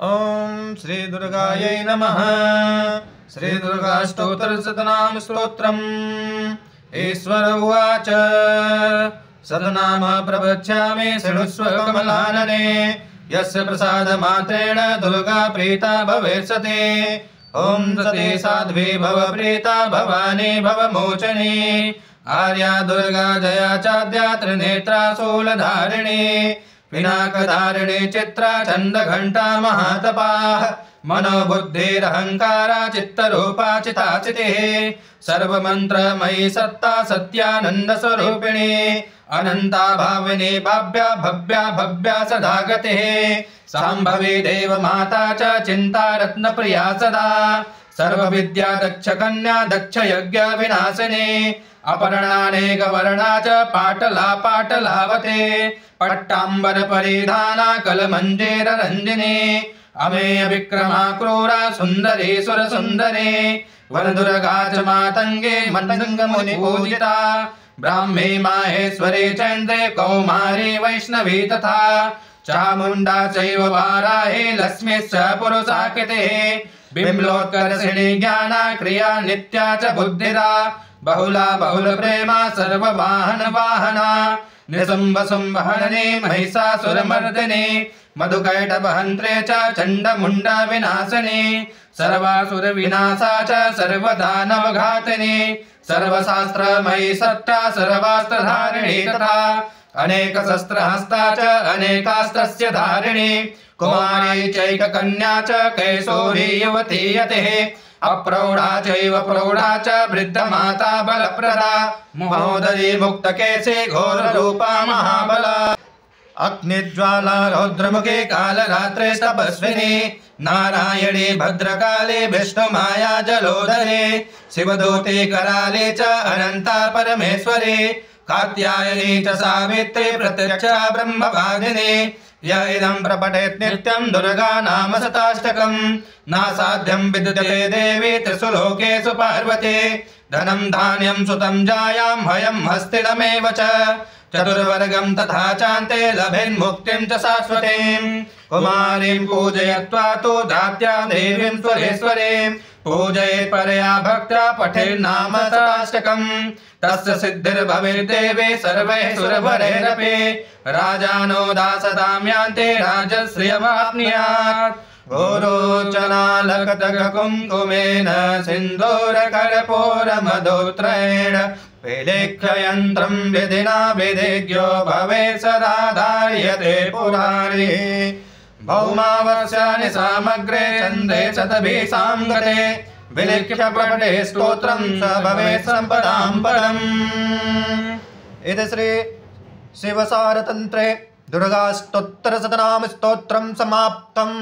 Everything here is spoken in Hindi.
ओम श्री दुर्गायै नमः। श्री दुर्गाष्टोत्तरशतनाम स्तोत्रम्। ईश्वर उवाच सतनाम प्रवक्ष्यामि शृणुष्व कमलानने यस्य प्रसादमात्रेण दुर्गा प्रीता भवेत्सते। ओम सती साध्वी भव प्रीता भवानी भव मोचनी आर्या दुर्गा जया चाद्या त्रिनेत्रा शूलधारिणी पिनाकधारिणी चित्रा चंड घंटा महातपाः मनोबुद्धिरहंकारा चित्तरूपा चिताचितिः सर्वमंत्रमयी सत्ता सत्यानंद स्वरूपिणी अनंता भाविनी भाव्या भव्या भव्या सदा गतिः सांभवी देव माता च चिंता रत्न प्रिया सदा सर्वविद्या दक्ष कन्या दक्ष यज्ञ विनाशिनी अपर्णानेक वर्णा च पाटला पाटलावते पट्टांबर परिधाना कलमंजीर रंजिनी अमेय विक्रमा क्रूरा सुंदरी सुर सुंदरी वरदुर्गा च मातंगे मतंग मुनि पूजिता ब्राह्मी माहेश्वरी चंद्रे कौमारी वैष्णवी तथा चामुंडा चैव वाराही लक्ष्मीश्च पुरुषाकृतिः बिम्लोत्कर्षिणी ज्ञाना क्रिया नित्या च बुद्धिदा बहुला बहुल प्रेमा सर्ववाहन वाहना निसुम्भ सुम्भहरणी महिषासुरमर्दिनी मधुकैटभहन्त्रे च चण्डमुण्ड विनाशिनी सर्वासुर विनाशा च सर्वदानवघातिनी सर्वशास्त्रमयी सत्ता सर्वास्त्रधारिणी तथा अनेक शस्त्रहस्ता च अनेकास्त्रस्य धारिणी कुमारी चैककन्या च कैशोरी युवती यतिः अप्रौढा चैव प्रौढा च वृद्धमाता बलप्रदा महोदरी मुक्तकेशी घोररूपा महाबला अग्निज्वाला रौद्रमुखे कालरात्रे तपस्विनी नारायणी भद्रकाली विष्णुमाया जलोदरे शिवदूते कराले च अनंता परमेश्वरी कात्यायनी च सावित्री प्रत्यक्षा ब्रह्मवादिनी य इदं प्रपठेत् नित्यं दुर्गा नाम शताष्टकम् नासाध्यं विद्यते देवी त्रिषु लोकेषु पार्वती धनं धान्यं सुतं जायां हयं हस्तिनमेव च चतुर्वर्गं तथा चान्ते लभेन्मुक्तिं च शाश्वतीं कुमारीं पूजयत्वा तु धात्या देवीं सुरेश्वरीं पूजयेत् परया भक्त्या पठेन्नाम शताष्टकम् तस्य सिद्धिर्भवेद्देवी सर्वैः सुरवरैरपि राजानो दासतां यान्ति राजश्रियमाप्नुयात् घोरोचनालकटकुङ्कुमेन सिन्दूरकर्पूरमधुत्रयेण विलेख्ययन्त्रं विधिना विधिज्ञो भवेत् सदा धार्यते पुरारी भौमावर्षाणि सामग्रे चन्द्रे शतभिसां गते विलिख्य पठे स्तोत्रं स भवेत् सम्पदां परम्। इति श्री शिवसारतन्त्रे दुर्गाष्टोत्तरशतनाम स्तोत्रं समाप्तम्।